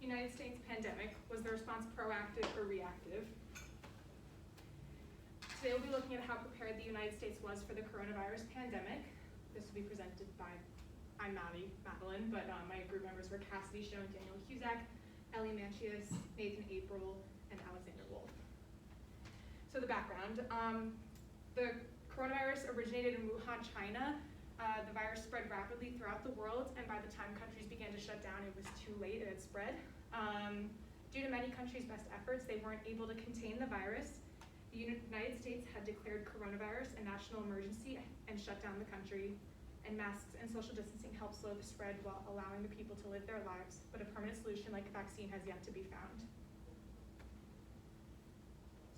United States pandemic? Was the response proactive or reactive? Today we'll be looking at how prepared the United States was for the coronavirus pandemic. This will be presented by, I'm Madelyn, but my group members were Cassidy Schoen, Daniel Cusack, Ellie Manchius, Nathan April, and Alexander Wolf. So the background, the coronavirus originated in Wuhan, China. The virus spread rapidly throughout the world, and by the time countries began to shut down, it was too late, it had spread. Due to many countries' best efforts, they weren't able to contain the virus. The United States had declared coronavirus a national emergency and shut down the country, and masks and social distancing helped slow the spread while allowing the people to live their lives, but a permanent solution like a vaccine has yet to be found.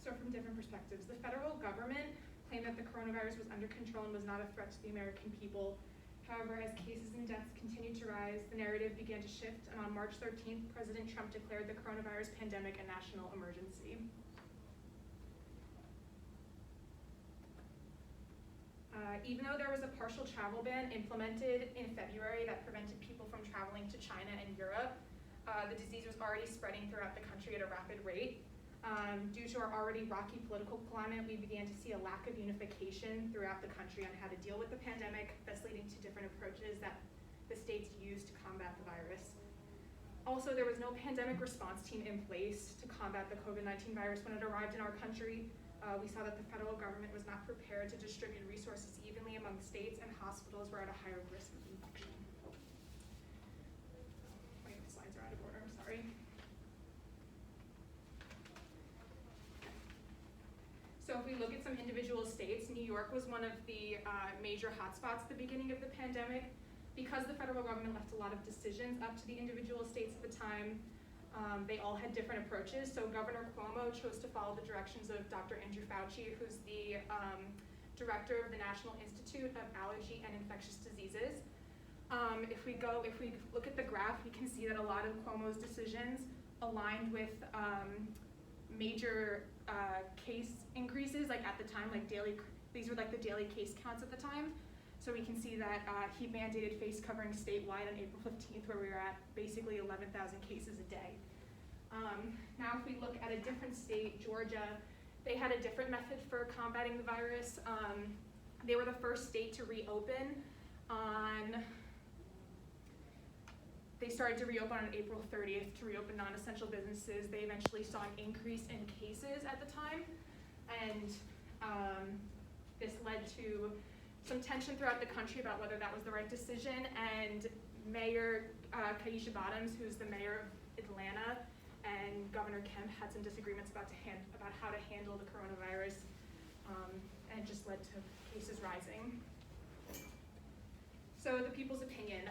So from different perspectives, the federal government claimed that the coronavirus was under control and was not a threat to the American people. However, as cases and deaths continued to rise, the narrative began to shift, and on March 13th, President Trump declared the coronavirus pandemic a national emergency. Even though there was a partial travel ban implemented in February that prevented people from traveling to China and Europe, the disease was already spreading throughout the country at a rapid rate. Due to our already rocky political climate, we began to see a lack of unification throughout the country on how to deal with the pandemic, thus leading to different approaches that the states used to combat the virus. Also, there was no pandemic response team in place to combat the COVID-19 virus when it arrived in our country. We saw that the federal government was not prepared to distribute resources evenly among states, and hospitals were at a higher risk of infection. My slides are out of order, I'm sorry. So if we look at some individual states, New York was one of the major hotspots at the beginning of the pandemic. Because the federal government left a lot of decisions up to the individual states at the time, they all had different approaches. So Governor Cuomo chose to follow the directions of Dr. Andrew Fauci, who's the director of the National Institute of Allergy and Infectious Diseases. If we look at the graph, we can see that a lot of Cuomo's decisions aligned with major case increases, like at the time, these were like the daily case counts at the time. So we can see that he mandated face covering statewide on April 15th, where we were at basically 11,000 cases a day. Now if we look at a different state, Georgia, they had a different method for combating the virus. They were the first state to reopen They started to reopen on April 30th to reopen non-essential businesses. They eventually saw an increase in cases at the time, and this led to some tension throughout the country about whether that was the right decision, and Mayor Keisha Bottoms, who's the mayor of Atlanta, and Governor Kemp had some disagreements about how to handle the coronavirus, and it just led to cases rising. So the people's opinion.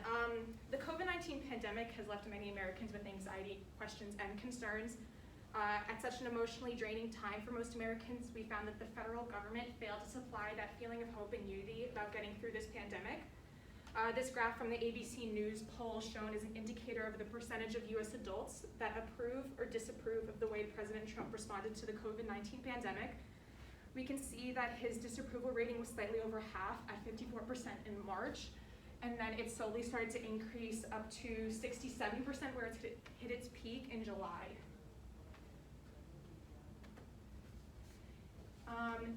The COVID-19 pandemic has left many Americans with anxiety, questions, and concerns. At such an emotionally draining time for most Americans, we found that the federal government failed to supply that feeling of hope and unity about getting through this pandemic. This graph from the ABC News poll shown is an indicator of the percentage of US adults that approve or disapprove of the way President Trump responded to the COVID-19 pandemic. We can see that his disapproval rating was slightly over half at 54% in March, and then it slowly started to increase up to 67%, where it's hit its peak in July.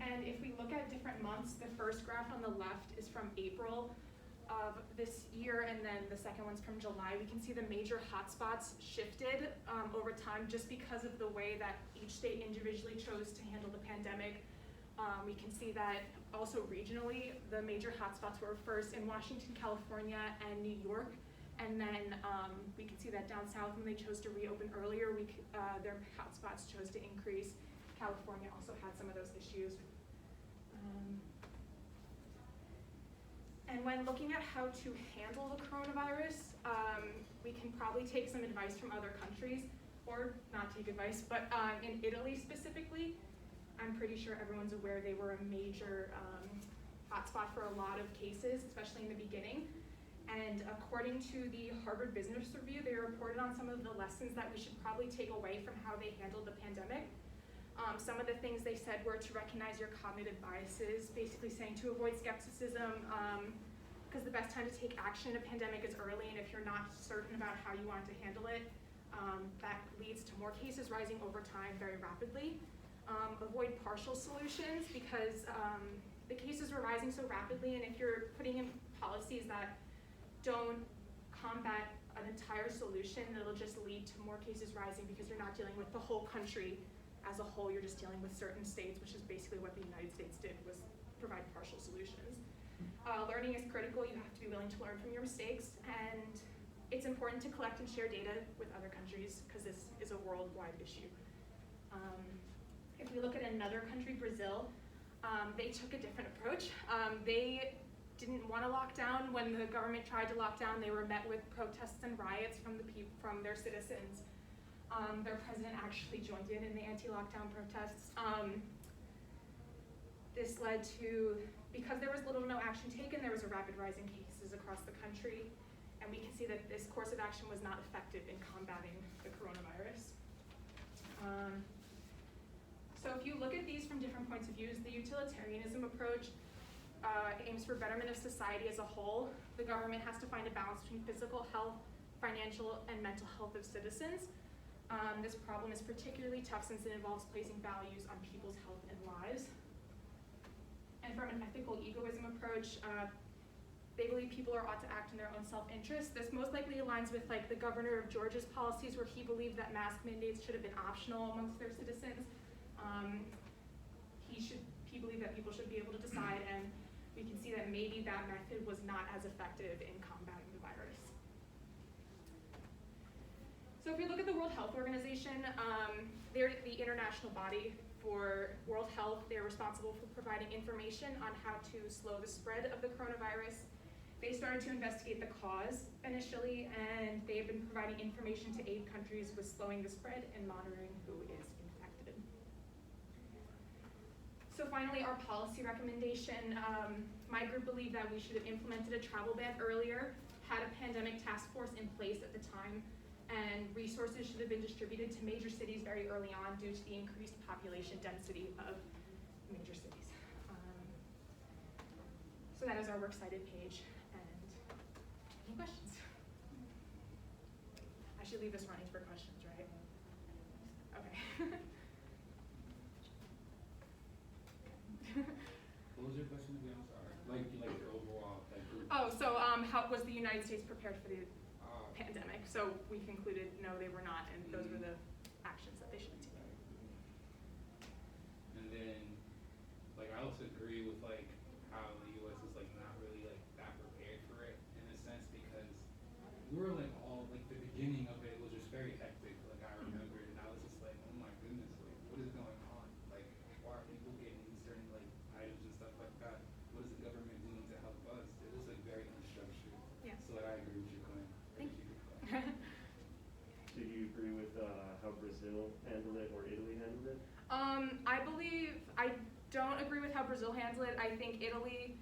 And if we look at different months, the first graph on the left is from April of this year, and then the second one's from July. We can see the major hotspots shifted over time just because of the way that each state individually chose to handle the pandemic. We can see that also regionally, the major hotspots were first in Washington, California, and New York. And then we can see that down south, when they chose to reopen earlier, their hotspots chose to increase. California also had some of those issues. And when looking at how to handle the coronavirus, we can probably take some advice from other countries, or not take advice, but in Italy specifically, I'm pretty sure everyone's aware they were a major hotspot for a lot of cases, especially in the beginning. And according to the Harvard Business Review, they reported on some of the lessons that we should probably take away from how they handled the pandemic. Some of the things they said were to recognize your cognitive biases, basically saying to avoid skepticism, because the best time to take action in a pandemic is early, and if you're not certain about how you want to handle it, That leads to more cases rising over time very rapidly. Avoid partial solutions because the cases were rising so rapidly, and if you're putting in policies that don't combat an entire solution, it'll just lead to more cases rising because you're not dealing with the whole country as a whole, you're just dealing with certain states, which is basically what the United States did, was provide partial solutions. Learning is critical. You have to be willing to learn from your mistakes, and it's important to collect and share data with other countries because this is a worldwide issue. If we look at another country, Brazil, they took a different approach. They didn't want to lock down. When the government tried to lock down, they were met with protests and riots from their citizens. Their president actually joined in the anti-lockdown protests. This led to, because there was little to no action taken, there was a rapid rise in cases across the country, and we can see that this course of action was not effective in combating the coronavirus. So if you look at these from different points of view, the utilitarianism approach aims for betterment of society as a whole. The government has to find a balance between physical health, financial, and mental health of citizens. This problem is particularly tough since it involves placing values on people's health and lives. And from an ethical egoism approach, they believe people ought to act in their own self-interest. This most likely aligns with like the governor of Georgia's policies, where he believed that mask mandates should have been optional amongst their citizens. He believed that people should be able to decide, and we can see that maybe that method was not as effective in combating the virus. So if we look at the World Health Organization, they're the international body for World Health. They're responsible for providing information on how to slow the spread of the coronavirus. They started to investigate the cause initially, and they've been providing information to aid countries with slowing the spread and monitoring who is infected. So finally, our policy recommendation. My group believed that we should have implemented a travel ban earlier, had a pandemic task force in place at the time, and resources should have been distributed to major cities very early on due to the increased population density of major cities. So that is our works cited page. And any questions? I should leave this running for questions, right? Okay. What was your question again? I'm sorry. Like your overall group. Oh, so how was the United States prepared for the pandemic? So we concluded no, they were not, and those were the actions that they should have taken. And then, like, I also agree with like how the U.S. is like not really like that prepared for it in a sense, because we were like all like the beginning of it was just very hectic. Like I remember, and I was just like, oh my goodness, like what is going on? Like why are people getting certain like items and stuff like that? What is the government doing to help us? It was like very unstructured. Yeah. So like, I agree with your claim. Thank you. Do you agree with how Brazil handled it or Italy handled it? I don't agree with how Brazil handled it. I think Italy,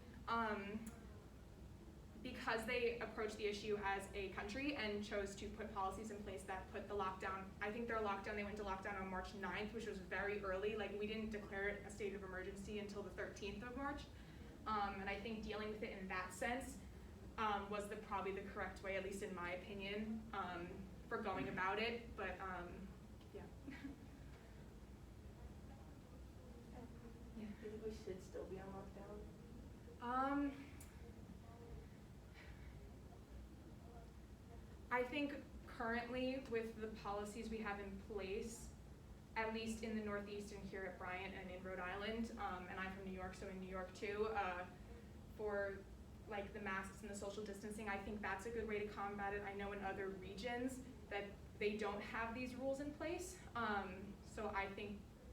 because they approached the issue as a country and chose to put policies in place that put the lockdown, I think their lockdown, they went to lockdown on March 9th, which was very early. Like we didn't declare it a state of emergency until the 13th of March. And I think dealing with it in that sense was probably the correct way, at least in my opinion, for going about it. But yeah. Do you think we should still be on lockdown? I think currently with the policies we have in place, at least in the Northeast and here at Bryant and in Rhode Island, and I'm from New York, so in New York too, for like the masks and the social distancing, I think that's a good way to combat it. I know in other regions that they don't have these rules in place, so I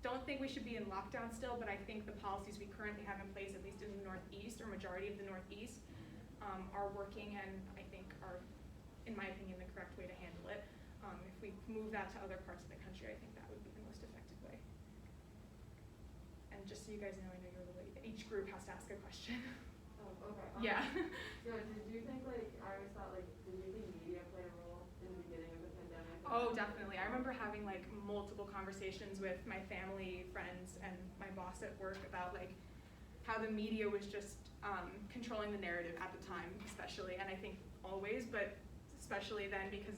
don't think we should be in lockdown still, but I think the policies we currently have in place, at least in the Northeast or majority of the Northeast, are working and I think are, in my opinion, the correct way to handle it. If we move that to other parts of the country, I think that would be the most effective way. And just so you guys know, I know you're the lady, each group has to ask a question. Oh, okay. Yeah. Yeah, did you think I always thought did you think media played a role in the beginning of the pandemic? Oh, definitely. I remember having multiple conversations with my family, friends, and my boss at work about how the media was just controlling the narrative at the time, especially, and I think always, but especially then because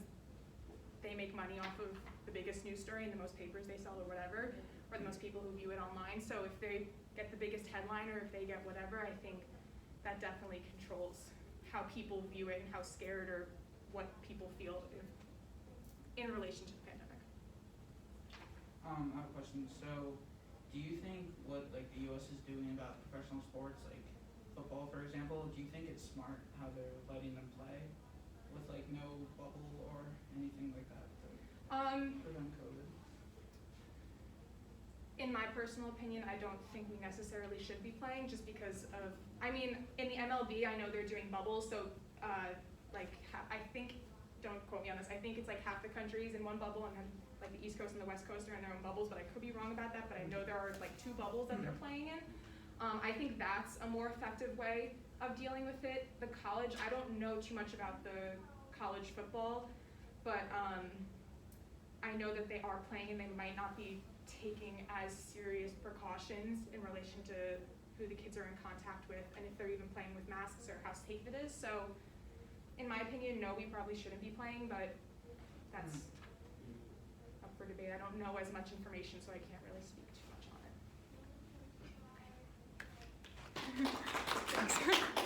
they make money off of the biggest news story and the most papers they sell or whatever, or the most people who view it online. So if they get the biggest headline or if they get whatever, I think that definitely controls how people view it and how scared or what people feel in relation to the pandemic. I have a question. So, do you think what like the U.S. is doing about professional sports, like football, for example, do you think it's smart how they're letting them play with like no bubble or anything like that to prevent COVID? In my personal opinion, I don't think we necessarily should be playing just because of, I mean, in the MLB, I know they're doing bubbles, so I think, don't quote me on this, I think it's like half the countries in one bubble and then like the East Coast and the West Coast are in their own bubbles, but I could be wrong about that, but I know there are like 2 bubbles that they're playing in. I think that's a more effective way of dealing with it. The college, I don't know too much about the college football, but I know that they are playing and they might not be taking as serious precautions in relation to who the kids are in contact with and if they're even playing with masks or how safe it is. So in my opinion, no, we probably shouldn't be playing, but that's up for debate. I don't know as much information, so I can't really speak too much on it. Thanks.